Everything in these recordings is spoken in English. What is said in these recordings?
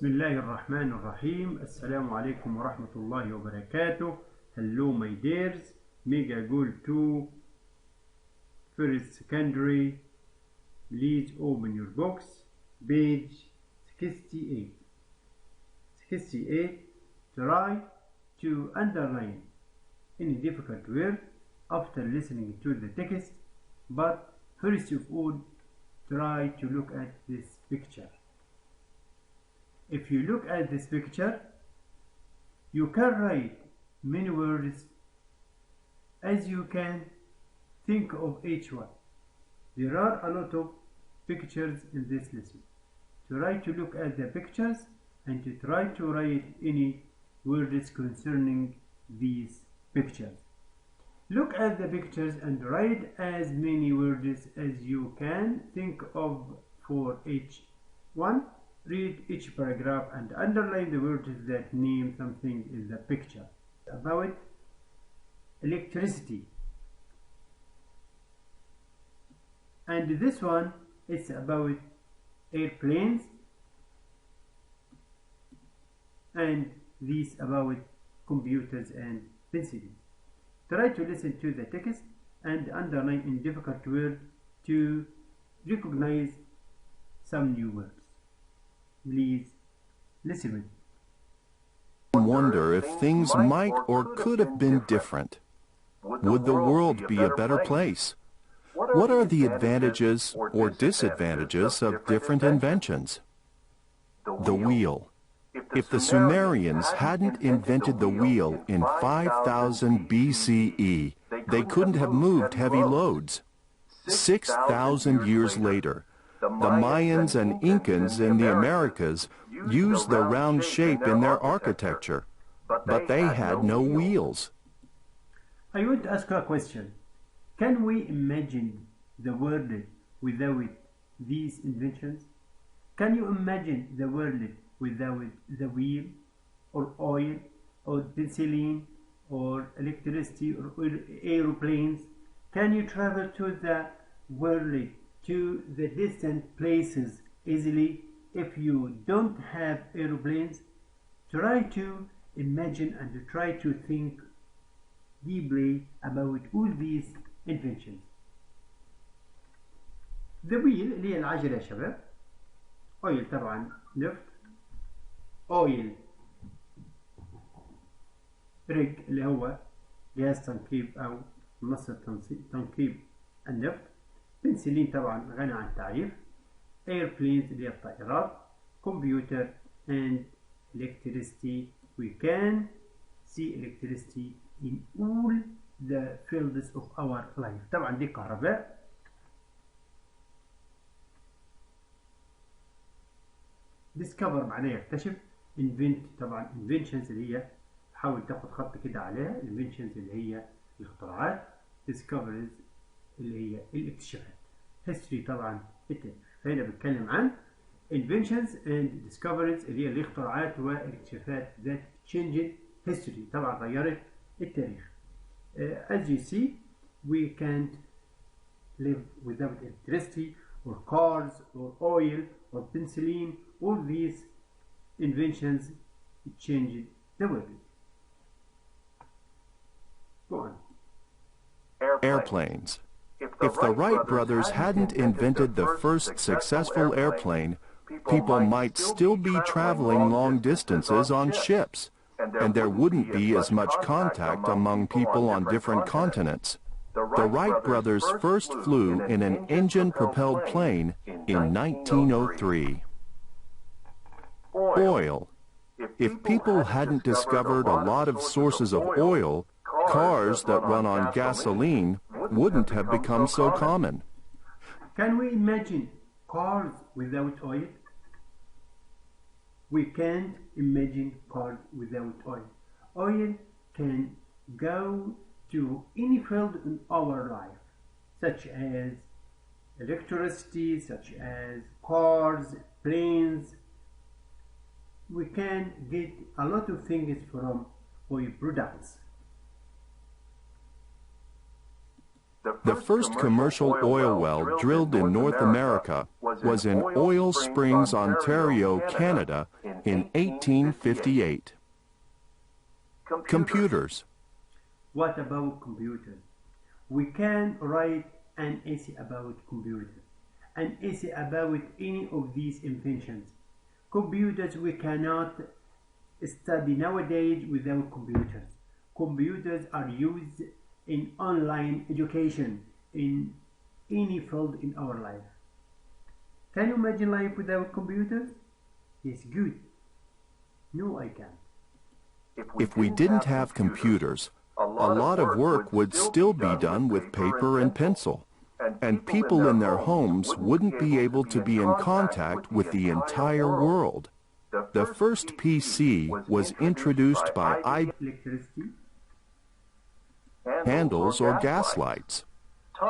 بسم الله الرحمن الرحيم. السلام عليكم ورحمة الله وبركاته. Hello my dears. mega2 first secondary. Please open your books. Page 68. 68. Try to underline any difficult word after listening to the text, but first of all try to look at this picture. If you look at this picture, you can write many words as you can think of each one. There are a lot of pictures in this lesson. Try to look at the pictures and to try to write any words concerning these pictures. Look at the pictures and write as many words as you can think of for each one. Read each paragraph and underline the words that name something in the picture. About electricity. And this one is about airplanes. And these about computers and pencils. Try to listen to the text and underline in difficult words to recognize some new words. Please listen with me. Wonder if things might or could have been different. Would the world be a better place? What are the advantages or disadvantages of different inventions? The wheel. If the Sumerians hadn't invented the wheel in 5000 BCE, they couldn't have moved heavy loads. 6,000 years later, the Mayans and Incans in the Americas used the round shape in their architecture, but they had no wheels. I want to ask you a question. Can we imagine the world without these inventions? Can you imagine the world without the wheel, or oil, or penicillin, or electricity, or aeroplanes? Can you travel to the world, to the distant places easily if you don't have aeroplanes? Try to imagine and try to think deeply about all these inventions. The wheel اللي هي العجلة يا شباب. oil طبعا نفط. oil rig اللي هو جهاز تنقيب أو منصة تنقيب النفط. بنسلين طبعا غني عن التعريف. airplanes اللي هي الطائرات. computer and electricity. We can see electricity in all the fields of our life. طبعا دي كهرباء. discover معناه يكتشف. invent طبعا inventions اللي هي حاول تاخد خط كده عليها. inventions اللي هي الاختراعات. discoveries اللي هي الاكتشافات. history طبعا التاريخ. هنا بنتكلم عن inventions and discoveries اللي هي الاختراعات والاكتشافات that changed history طبعا غيرت التاريخ. As you see, we can't live without electricity or cars or oil or penicillin. All these inventions changed the world. Go on. Airplanes. If the Wright brothers hadn't invented the first successful airplane, people might still be traveling long distances on ships, and there wouldn't be as much contact among people on different continents. The Wright brothers first flew in an engine-propelled plane in 1903. Oil. If people hadn't discovered a lot of sources of oil, cars that run on gasoline wouldn't have become so common. Can we imagine cars without oil? We can't imagine cars without oil. Oil can go to any field in our life, such as electricity, such as cars, planes. We can get a lot of things from oil products. The first commercial oil well drilled in North America was in Oil Springs, Ontario, Canada in 1858. Computers. What about computers? We can write an essay about computers, an essay about any of these inventions. Computers we cannot study nowadays without computers. Computers are used in online education, in any field in our life. Can you imagine life without computers? Yes, good. No, I can't. If we didn't have computers, a lot of work would still be done with paper and pencil, and people in their homes wouldn't be able to be in contact with the entire world. The first PC was introduced by Electricity. candles or gas lights.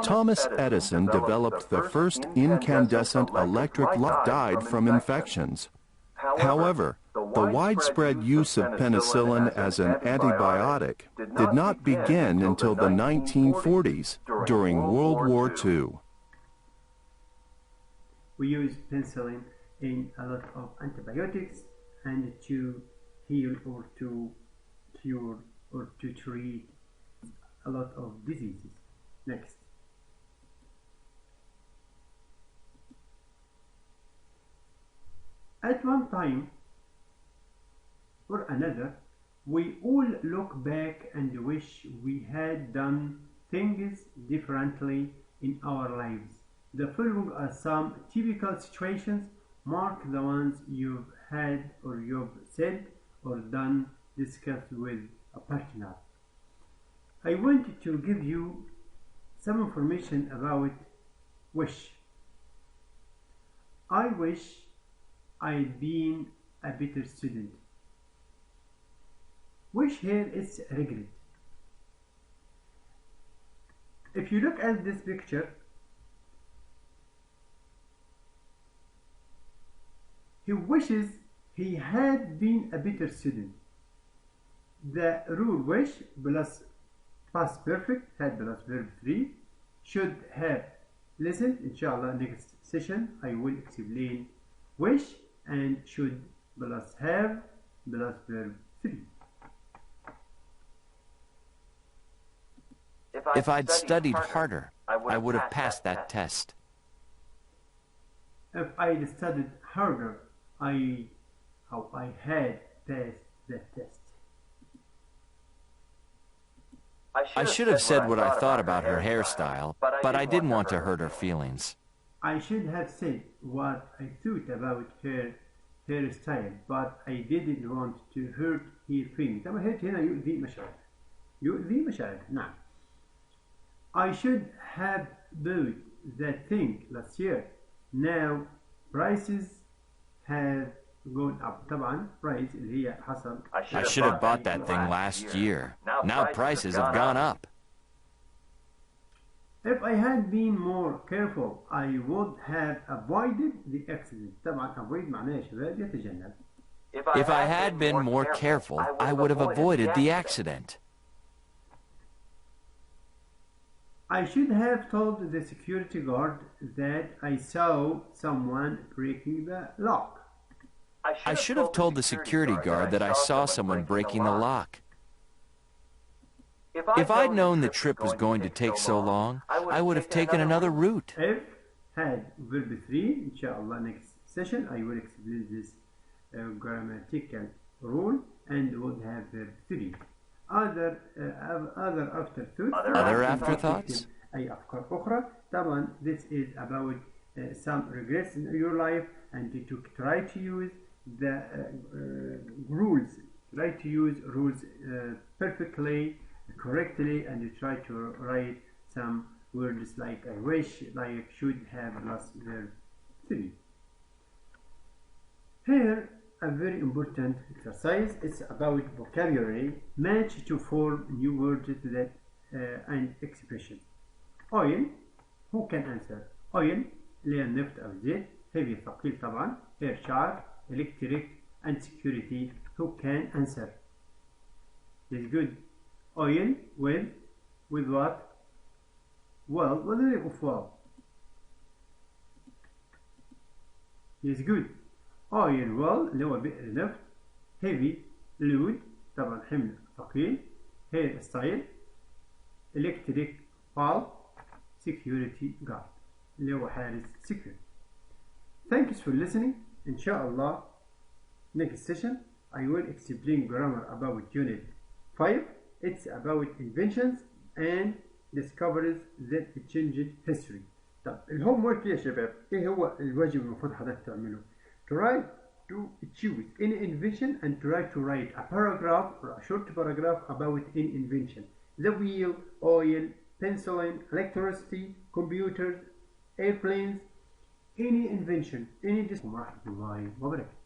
Thomas Edison developed the first incandescent electric light, died from infections. However, the widespread use of penicillin as an antibiotic did not begin until the 1940s, during World War II. We use penicillin in a lot of antibiotics and to heal or to cure or to treat a lot of diseases. Next. At one time or another, we all look back and wish we had done things differently in our lives. The following are some typical situations. Mark the ones you've had or you've said or done, discussed with a partner. I want to give you some information about wish. I wish I'd been a better student. Wish here is regret. If you look at this picture, he wishes he had been a better student. The rule wish plus past perfect had plus verb 3 should have listened. Inshallah, next session I will explain wish and should plus have plus verb 3. If I'd studied harder, I would have passed that test. If I'd studied harder, I had passed that test. I should have said what I thought about her hairstyle, but I didn't want to hurt her feelings. I should have said what I thought about her hairstyle, but I didn't want to hurt her feelings. طبعا hurt هنا يؤذي مشاعر. يؤذي مشاعر. نعم. I should have bought that thing last year. Now prices have gone up. طبعا price اللي هي حصل. I should have bought that thing last year. Now prices have gone up. If I had been more careful, I would have avoided the accident. طبعا avoid معناه يا شباب يتجنب. If I had been more careful, I would have avoided the accident. I should have told the security guard that I saw someone breaking the lock. I should have told the security guard that I saw someone breaking the lock. If I'd known the trip was going to take so long, I would have taken another route. If had verb 3, inshallah next session I will explain this grammatical rule and would have verb 3. Other afterthoughts. Other afterthoughts? أي أفكار أخرى. طبعا this is about some regrets in your life and to try to use the rules. Try to use rules perfectly, correctly, and you try to write some words like I wish, like should have, plus verb 3. Here a very important exercise. It's about vocabulary. Match to form new words that and expressions. Oil. Who can answer? Oil اللي هي النفط أو زيت. Heavy ثقيل طبعا. Hair sharp, electric, and security. Who can answer? That's good. Oil with what? well what the meaning of well yes good oil well اللي هو بئر نفط heavy load طبعا حمل ثقيل hair style electric bulb security guard اللي هو حارس security. Thanks for listening. Inshallah next session I will explain grammar about unit 5. It's about inventions and discoveries that changed history. طب الهوم ورك يا شباب ايه هو الواجب المفروض حضرتك تعمله؟ Try to choose any invention and try to write a paragraph or a short paragraph about an invention. The wheel, oil, penicillin, electricity, computers, airplanes, any invention, any discovery. ورحمة الله وبركاته.